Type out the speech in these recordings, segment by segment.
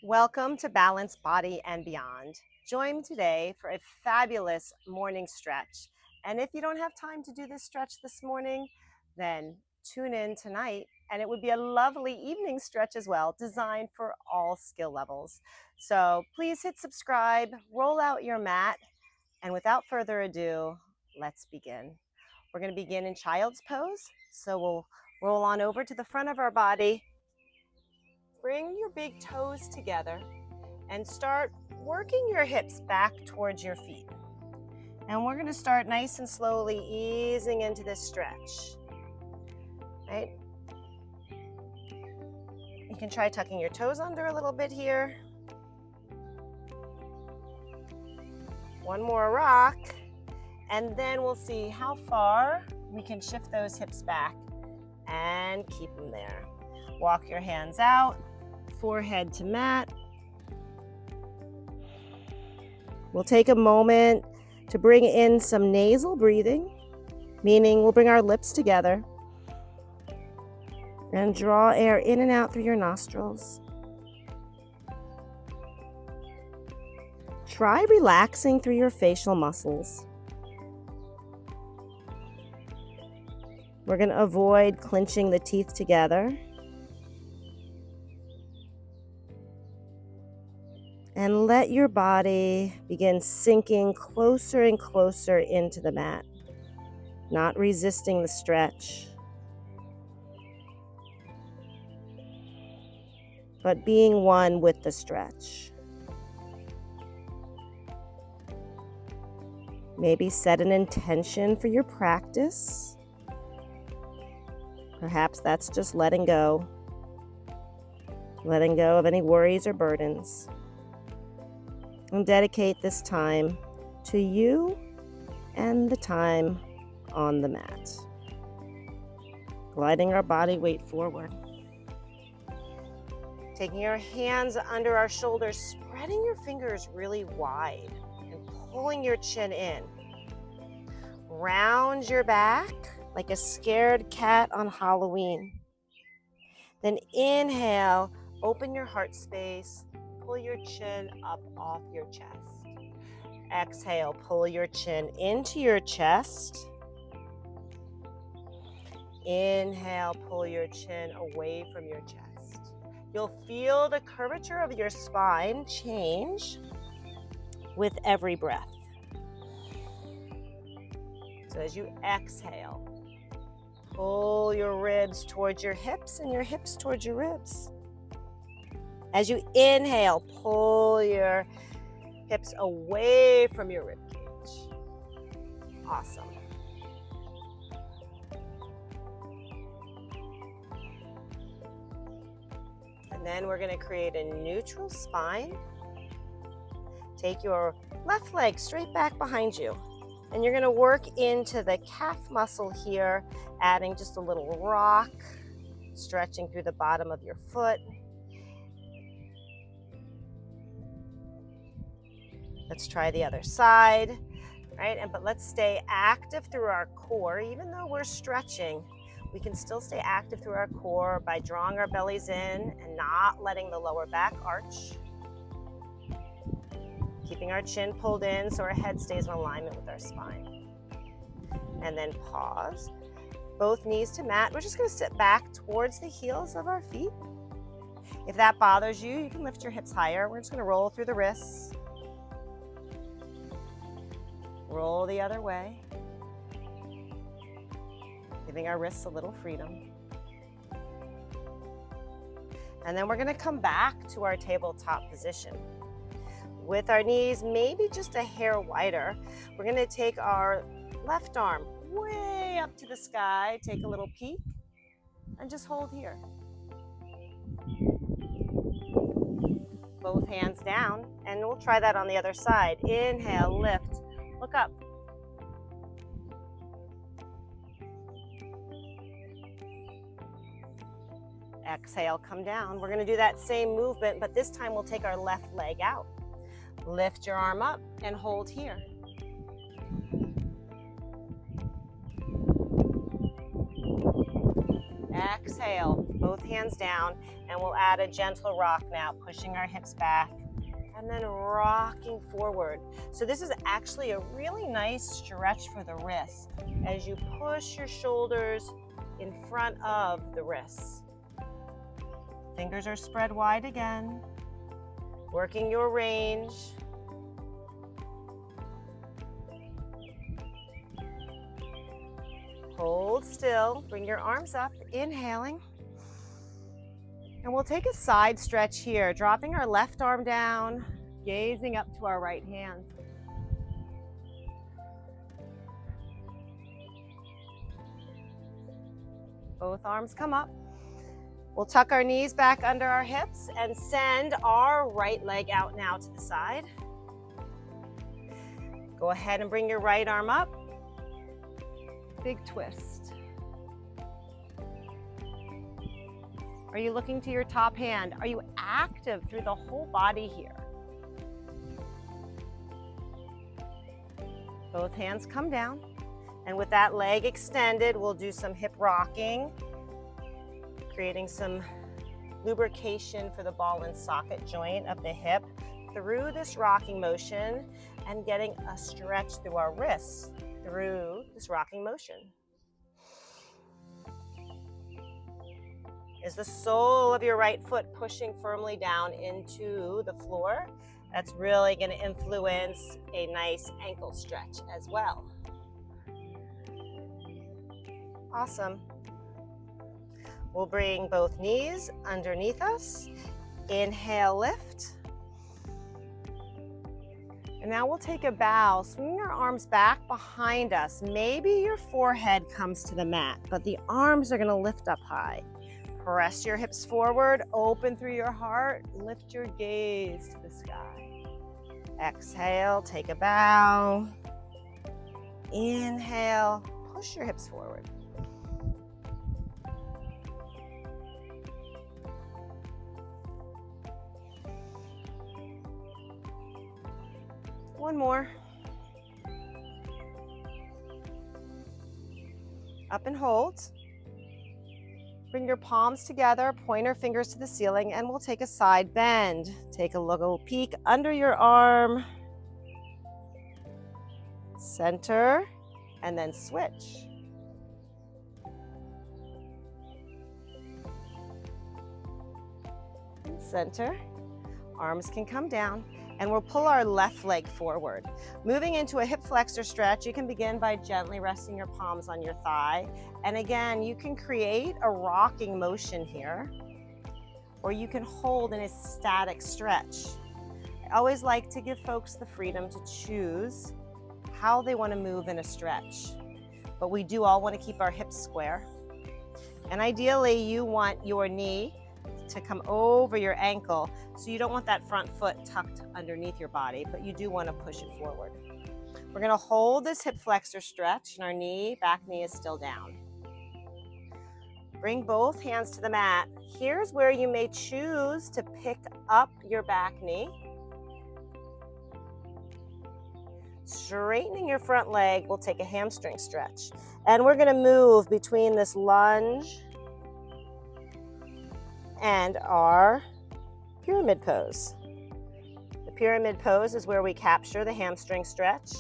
Welcome to Balanced Body and Beyond. Join me today for a fabulous morning stretch. And if you don't have time to do this stretch this morning, then tune in tonight and it would be a lovely evening stretch as well, designed for all skill levels. So please hit subscribe, roll out your mat, and without further ado, let's begin. We're going to begin in child's pose. So we'll roll on over to the front of our body. Bring your big toes together and start working your hips back towards your feet. And we're going to start nice and slowly easing into this stretch. Right? You can try tucking your toes under a little bit here. One more rock, and then we'll see how far we can shift those hips back and keep them there. Walk your hands out, forehead to mat. We'll take a moment to bring in some nasal breathing, meaning we'll bring our lips together and draw air in and out through your nostrils. Try relaxing through your facial muscles. We're going to avoid clenching the teeth together. And let your body begin sinking closer and closer into the mat, not resisting the stretch, but being one with the stretch. Maybe set an intention for your practice. Perhaps that's just letting go of any worries or burdens. And dedicate this time to you and the time on the mat. Gliding our body weight forward. Taking our hands under our shoulders, spreading your fingers really wide and pulling your chin in. Round your back like a scared cat on Halloween. Then inhale, open your heart space. Pull your chin up off your chest. Exhale, pull your chin into your chest. Inhale, pull your chin away from your chest. You'll feel the curvature of your spine change with every breath. So as you exhale, pull your ribs towards your hips and your hips towards your ribs. As you inhale, pull your hips away from your rib cage. Awesome. And then we're going to create a neutral spine. Take your left leg straight back behind you. And you're going to work into the calf muscle here, adding just a little rock, stretching through the bottom of your foot. Let's try the other side, right? But let's stay active through our core. Even though we're stretching, we can still stay active through our core by drawing our bellies in and not letting the lower back arch. Keeping our chin pulled in so our head stays in alignment with our spine. And then pause. Both knees to mat. We're just going to sit back towards the heels of our feet. If that bothers you, you can lift your hips higher. We're just going to roll through the wrists. Roll the other way, giving our wrists a little freedom. And then we're going to come back to our tabletop position. With our knees maybe just a hair wider, we're going to take our left arm way up to the sky, take a little peek, and just hold here. Both hands down, and we'll try that on the other side. Inhale, lift. Look up. Exhale, come down. We're going to do that same movement, but this time we'll take our left leg out. Lift your arm up and hold here. Exhale, both both hands down, and we'll add a gentle rock now, pushing our hips back and then rocking forward. So this is actually a really nice stretch for the wrists as you push your shoulders in front of the wrists. Fingers are spread wide again, working your range. Hold still, bring your arms up, inhaling. And we'll take a side stretch here, dropping our left arm down, gazing up to our right hand. Both arms come up. We'll tuck our knees back under our hips and send our right leg out now to the side. Go ahead and bring your right arm up. Big twist. Are you looking to your top hand? Are you active through the whole body here? Both hands come down. And with that leg extended, we'll do some hip rocking, creating some lubrication for the ball and socket joint of the hip through this rocking motion and getting a stretch through our wrists through this rocking motion. Is the sole of your right foot pushing firmly down into the floor? That's really going to influence a nice ankle stretch as well. Awesome. We'll bring both knees underneath us. Inhale, lift. And now we'll take a bow, swinging our arms back behind us. Maybe your forehead comes to the mat, but the arms are going to lift up high. Press your hips forward, open through your heart, lift your gaze to the sky. Exhale, take a bow. Inhale, push your hips forward. One more. Up and hold. Bring your palms together, pointer fingers to the ceiling, and we'll take a side bend. Take a little peek under your arm. Center, and then switch. And center. Arms can come down. And we'll pull our left leg forward. Moving into a hip flexor stretch, you can begin by gently resting your palms on your thigh. And again, you can create a rocking motion here, or you can hold in a static stretch. I always like to give folks the freedom to choose how they want to move in a stretch. But we do all want to keep our hips square. And ideally, you want your knee to come over your ankle, so you don't want that front foot tucked underneath your body, but you do want to push it forward. We're going to hold this hip flexor stretch, and our back knee is still down. Bring both hands to the mat. Here's where you may choose to pick up your back knee. Straightening your front leg, we'll take a hamstring stretch. And we're going to move between this lunge and our pyramid pose. The pyramid pose is where we capture the hamstring stretch.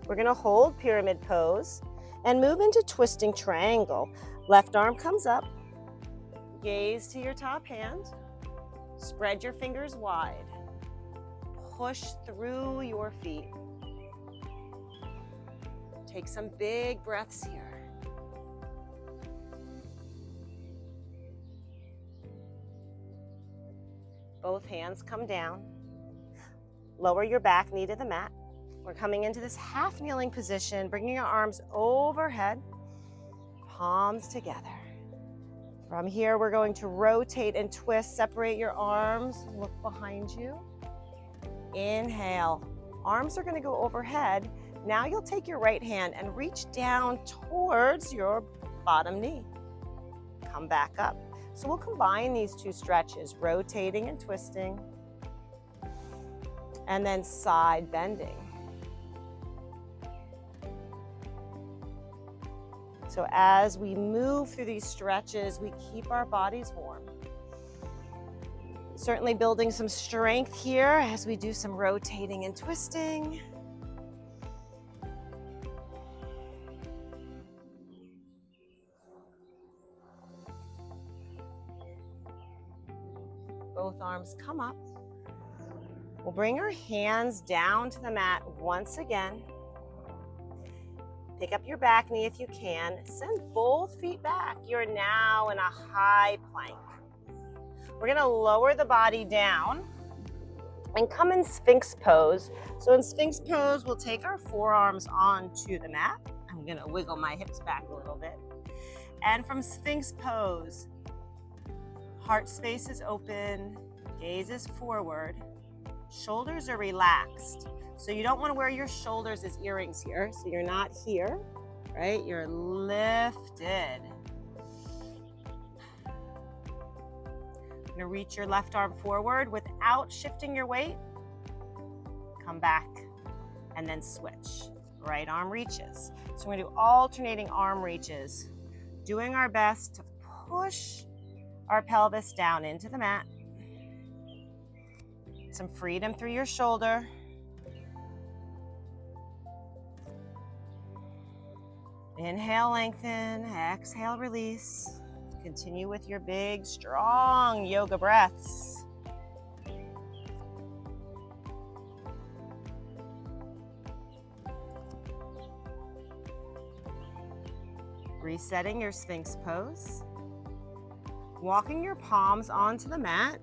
We're going to hold pyramid pose and move into twisting triangle. Left arm comes up, gaze to your top hand, spread your fingers wide. Push through your feet. Take some big breaths here. Both hands come down. Lower your back knee to the mat. We're coming into this half kneeling position, bringing our arms overhead, palms together. From here, we're going to rotate and twist. Separate your arms, look behind you. Inhale, arms are going to go overhead. Now you'll take your right hand and reach down towards your bottom knee. Come back up. So we'll combine these two stretches, rotating and twisting. and then side bending. So as we move through these stretches, we keep our bodies warm. Certainly building some strength here as we do some rotating and twisting. Both arms come up. We'll bring our hands down to the mat once again. Pick up your back knee if you can. Send both feet back. You're now in a high plank. We're gonna lower the body down and come in Sphinx pose. So in Sphinx pose, we'll take our forearms onto the mat. I'm gonna wiggle my hips back a little bit. And from Sphinx pose, heart space is open, gaze is forward, shoulders are relaxed. So you don't want to wear your shoulders as earrings here. So you're not here, right? You're lifted. You're going to reach your left arm forward without shifting your weight. Come back and then switch. Right arm reaches. So we're going to do alternating arm reaches, doing our best to push our pelvis down into the mat. Some freedom through your shoulder. Inhale, lengthen. Exhale, release. Continue with your big, strong yoga breaths. Resetting your Sphinx pose. Walking your palms onto the mat.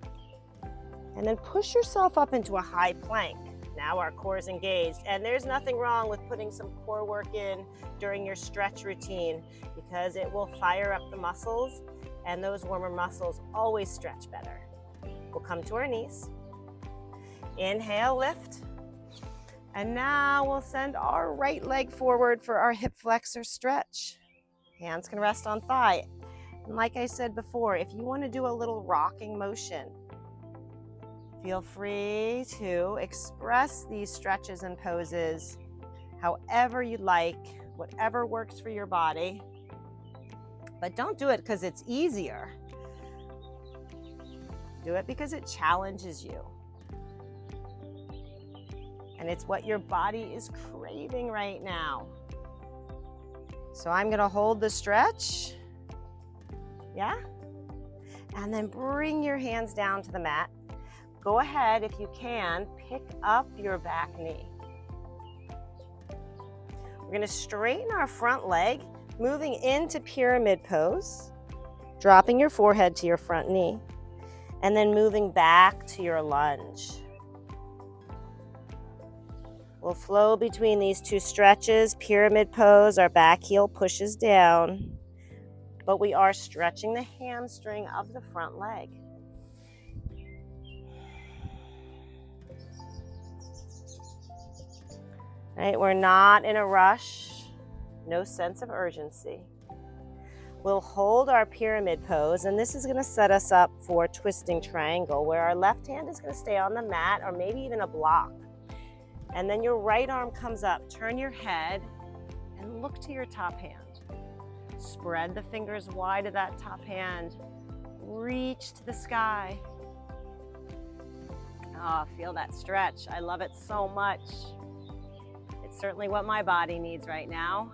And then push yourself up into a high plank. Now our core is engaged, and there's nothing wrong with putting some core work in during your stretch routine because it will fire up the muscles, and those warmer muscles always stretch better. We'll come to our knees. Inhale, lift. And now we'll send our right leg forward for our hip flexor stretch. Hands can rest on thigh. And like I said before, if you want to do a little rocking motion, feel free to express these stretches and poses however you like, whatever works for your body. But don't do it because it's easier. Do it because it challenges you. And it's what your body is craving right now. So I'm going to hold the stretch. Yeah? And then bring your hands down to the mat. Go ahead, if you can, pick up your back knee. We're going to straighten our front leg, moving into pyramid pose, dropping your forehead to your front knee, and then moving back to your lunge. We'll flow between these two stretches. Pyramid pose, our back heel pushes down, but we are stretching the hamstring of the front leg. Right, we're not in a rush, no sense of urgency. We'll hold our pyramid pose, and this is going to set us up for twisting triangle, where our left hand is going to stay on the mat or maybe even a block. And then your right arm comes up. Turn your head and look to your top hand. Spread the fingers wide of that top hand. Reach to the sky. Oh, feel that stretch. I love it so much. It's certainly what my body needs right now.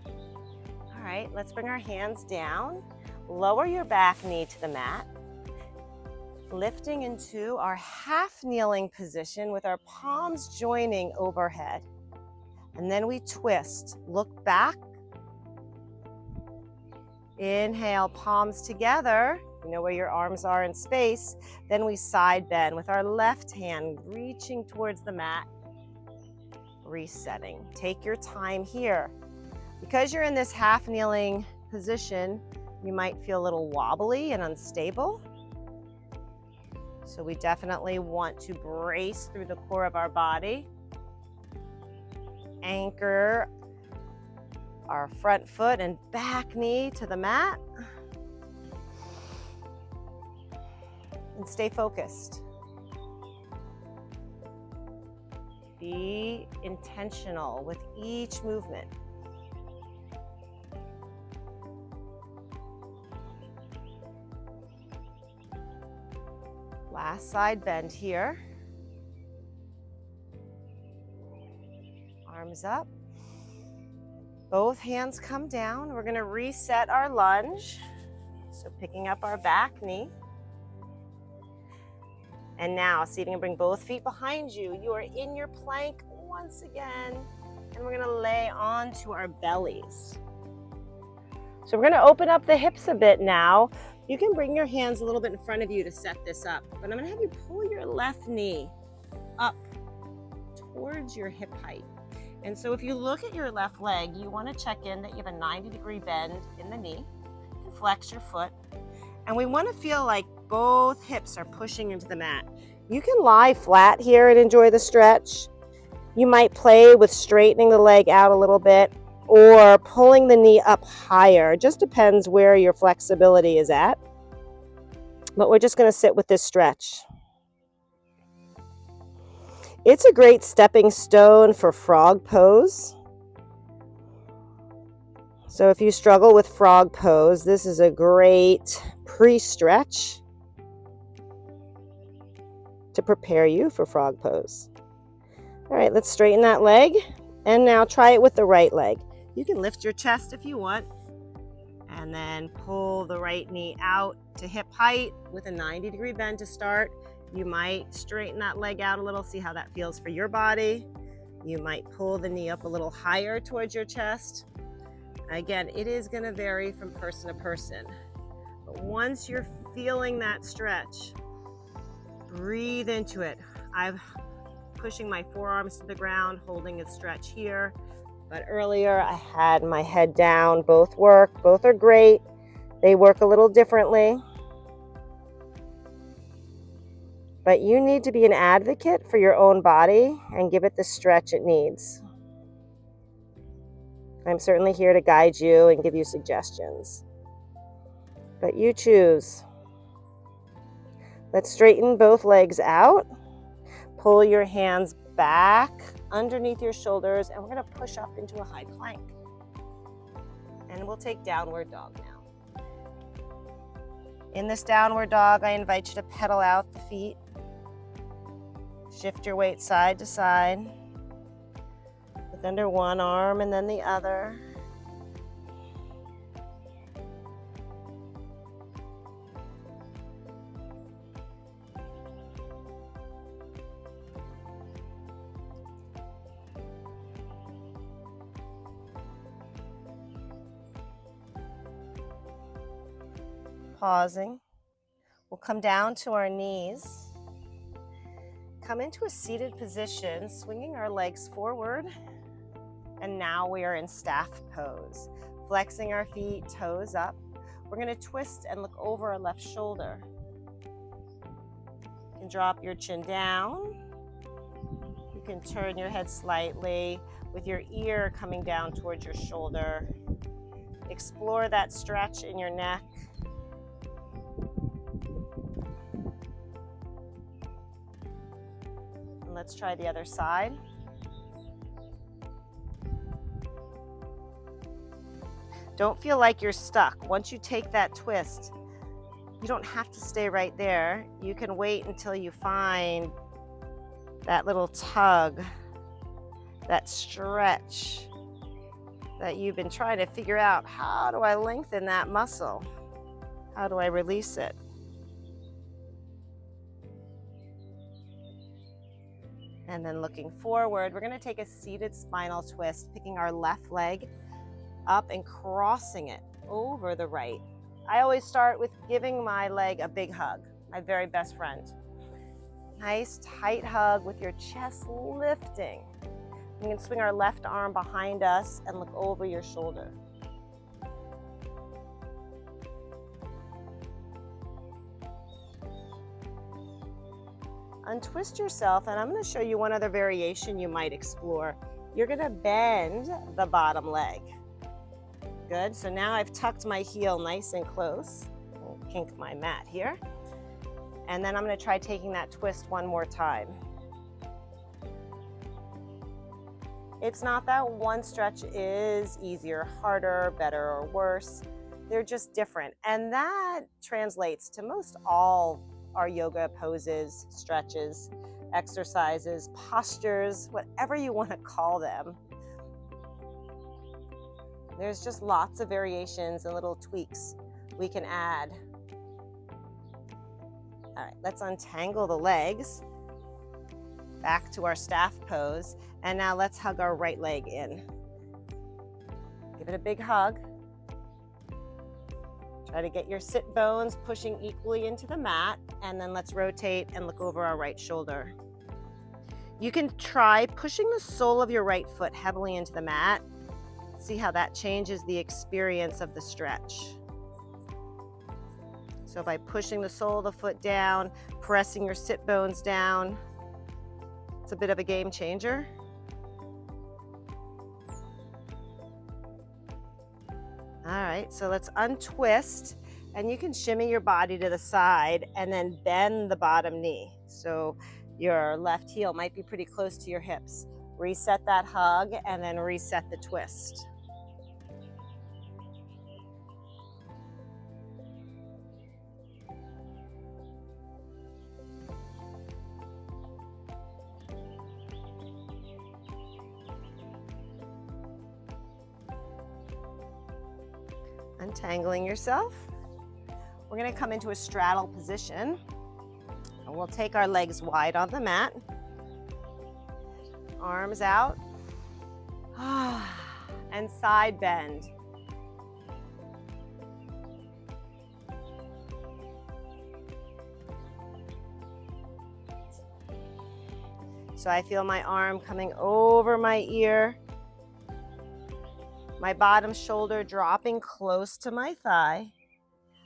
All right, let's bring our hands down. Lower your back knee to the mat. Lifting into our half kneeling position with our palms joining overhead. And then we twist. Look back. Inhale, palms together. You know where your arms are in space. Then we side bend with our left hand reaching towards the mat. Resetting. Take your time here. Because you're in this half kneeling position, you might feel a little wobbly and unstable. So we definitely want to brace through the core of our body. Anchor our front foot and back knee to the mat. And stay focused. Be intentional with each movement. Last side bend here. Arms up. Both hands come down. We're going to reset our lunge. So picking up our back knee. And now, see if you can bring both feet behind you. You are in your plank once again. And we're going to lay onto our bellies. So we're going to open up the hips a bit now. You can bring your hands a little bit in front of you to set this up. But I'm going to have you pull your left knee up towards your hip height. And so if you look at your left leg, you want to check in that you have a 90-degree bend in the knee. And flex your foot. And we want to feel like both hips are pushing into the mat. You can lie flat here and enjoy the stretch. You might play with straightening the leg out a little bit or pulling the knee up higher. It just depends where your flexibility is at. But we're just going to sit with this stretch. It's a great stepping stone for frog pose. So if you struggle with frog pose, this is a great pre-stretch to prepare you for frog pose. All right, let's straighten that leg. And now try it with the right leg. You can lift your chest if you want. And then pull the right knee out to hip height with a 90-degree bend to start. You might straighten that leg out a little, see how that feels for your body. You might pull the knee up a little higher towards your chest. Again, it is going to vary from person to person. But once you're feeling that stretch, breathe into it. I'm pushing my forearms to the ground, holding a stretch here. But earlier I had my head down. Both work. Both are great. They work a little differently. But you need to be an advocate for your own body and give it the stretch it needs. I'm certainly here to guide you and give you suggestions. But you choose. Let's straighten both legs out. Pull your hands back underneath your shoulders, and we're going to push up into a high plank. And we'll take downward dog now. In this downward dog, I invite you to pedal out the feet. Shift your weight side to side. With under one arm and then the other. Pausing. We'll come down to our knees. Come into a seated position, swinging our legs forward. And now we are in staff pose. Flexing our feet, toes up. We're going to twist and look over our left shoulder. You can drop your chin down. You can turn your head slightly with your ear coming down towards your shoulder. Explore that stretch in your neck. And let's try the other side. Don't feel like you're stuck. Once you take that twist, you don't have to stay right there. You can wait until you find that little tug, that stretch that you've been trying to figure out. How do I lengthen that muscle? How do I release it? And then looking forward, we're going to take a seated spinal twist, picking our left leg up and crossing it over the right. I always start with giving my leg a big hug, my very best friend. Nice tight hug with your chest lifting. You can swing our left arm behind us and look over your shoulder. Untwist yourself, and I'm going to show you one other variation you might explore. You're going to bend the bottom leg. Good. So now I've tucked my heel nice and close. I'll kink my mat here. And then I'm going to try taking that twist one more time. It's not that one stretch is easier, harder, better, or worse. They're just different. And that translates to most all our yoga poses, stretches, exercises, postures, whatever you want to call them. There's just lots of variations and little tweaks we can add. All right, let's untangle the legs. Back to our staff pose. And now let's hug our right leg in. Give it a big hug. Try to get your sit bones pushing equally into the mat. And then let's rotate and look over our right shoulder. You can try pushing the sole of your right foot heavily into the mat. See how that changes the experience of the stretch. So by pushing the sole of the foot down, pressing your sit bones down, it's a bit of a game changer. All right, so let's untwist, and you can shimmy your body to the side and then bend the bottom knee. So your left heel might be pretty close to your hips. Reset that hug and then reset the twist. Untangling yourself. We're going to come into a straddle position. And we'll take our legs wide on the mat. Arms out. And side bend. So I feel my arm coming over my ear. My bottom shoulder dropping close to my thigh.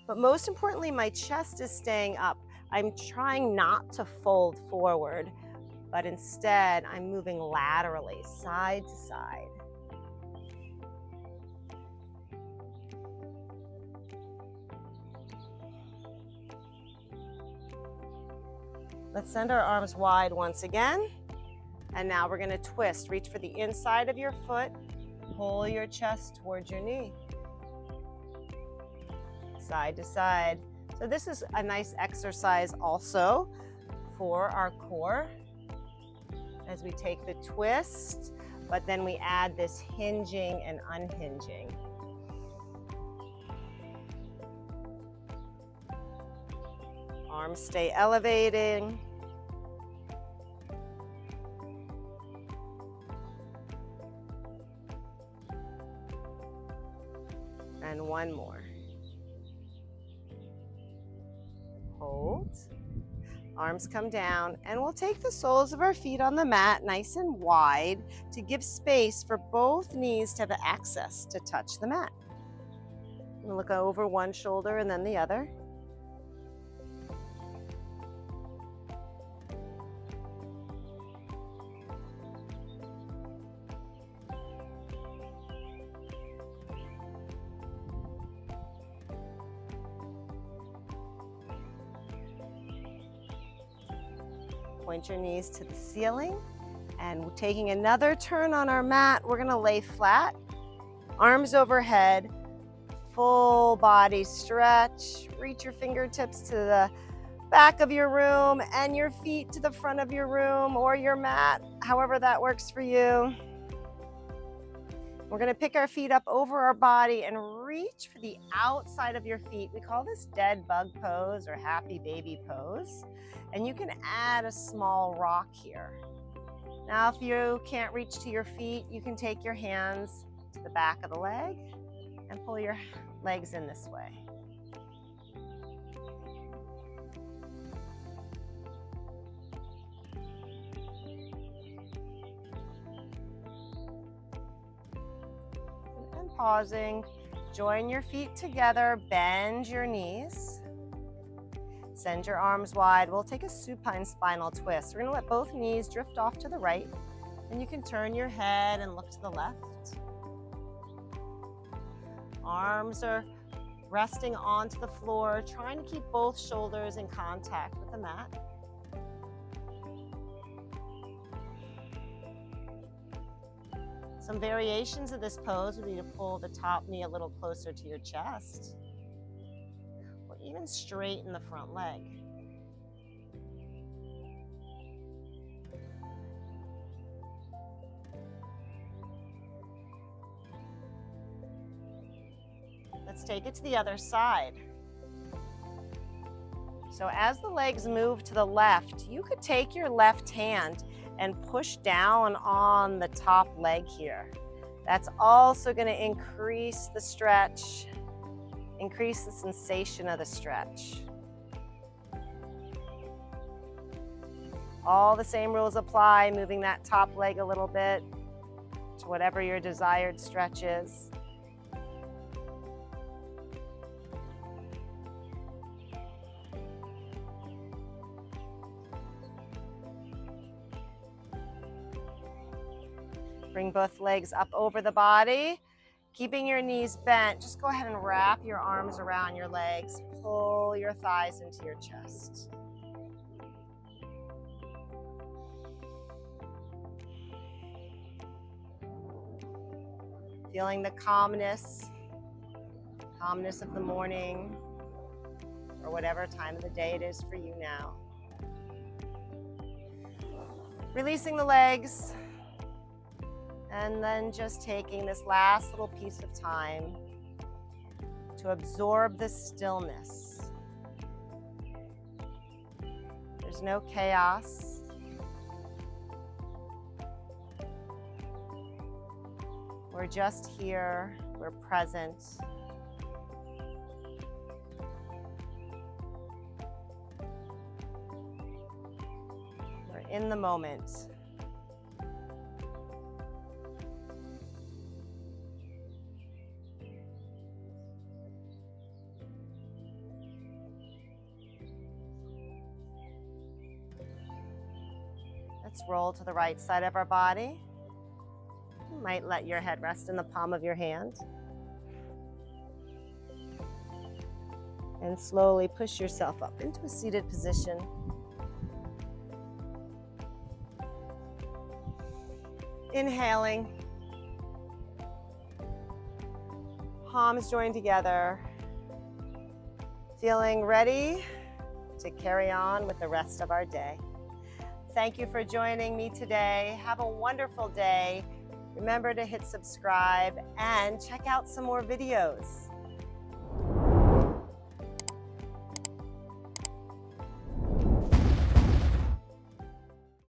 But most importantly, my chest is staying up. I'm trying not to fold forward, but instead I'm moving laterally, side to side. Let's send our arms wide once again. And now we're going to twist. Reach for the inside of your foot. Pull your chest towards your knee. Side to side. So this is a nice exercise also for our core as we take the twist, but then we add this hinging and unhinging. Arms stay elevating. And one more. Hold. Arms come down, and we'll take the soles of our feet on the mat nice and wide to give space for both knees to have access to touch the mat. We'll look over one shoulder and then the other. Point your knees to the ceiling, and taking another turn on our mat, we're going to lay flat, arms overhead, full body stretch. Reach your fingertips to the back of your room and your feet to the front of your room or your mat, however that works for you. We're going to pick our feet up over our body and reach for the outside of your feet. We call this dead bug pose or happy baby pose. And you can add a small rock here. Now, if you can't reach to your feet, you can take your hands to the back of the leg and pull your legs in this way. And pausing, join your feet together, bend your knees. Send your arms wide. We'll take a supine spinal twist. We're going to let both knees drift off to the right, and you can turn your head and look to the left. Arms are resting onto the floor, trying to keep both shoulders in contact with the mat. Some variations of this pose would be to pull the top knee a little closer to your chest, or even straighten the front leg. Let's take it to the other side. So as the legs move to the left, you could take your left hand and push down on the top leg here. That's also going to increase the stretch, increase the sensation of the stretch. All the same rules apply, moving that top leg a little bit to whatever your desired stretch is. Bring both legs up over the body, keeping your knees bent. Just go ahead and wrap your arms around your legs. Pull your thighs into your chest. Feeling the calmness of the morning, or whatever time of the day it is for you now. Releasing the legs. And then just taking this last little piece of time to absorb the stillness. There's no chaos. We're just here, we're present. We're in the moment. Let's roll to the right side of our body. You might let your head rest in the palm of your hand. And slowly push yourself up into a seated position. Inhaling. Palms joined together. Feeling ready to carry on with the rest of our day. Thank you for joining me today. Have a wonderful day. Remember to hit subscribe and check out some more videos.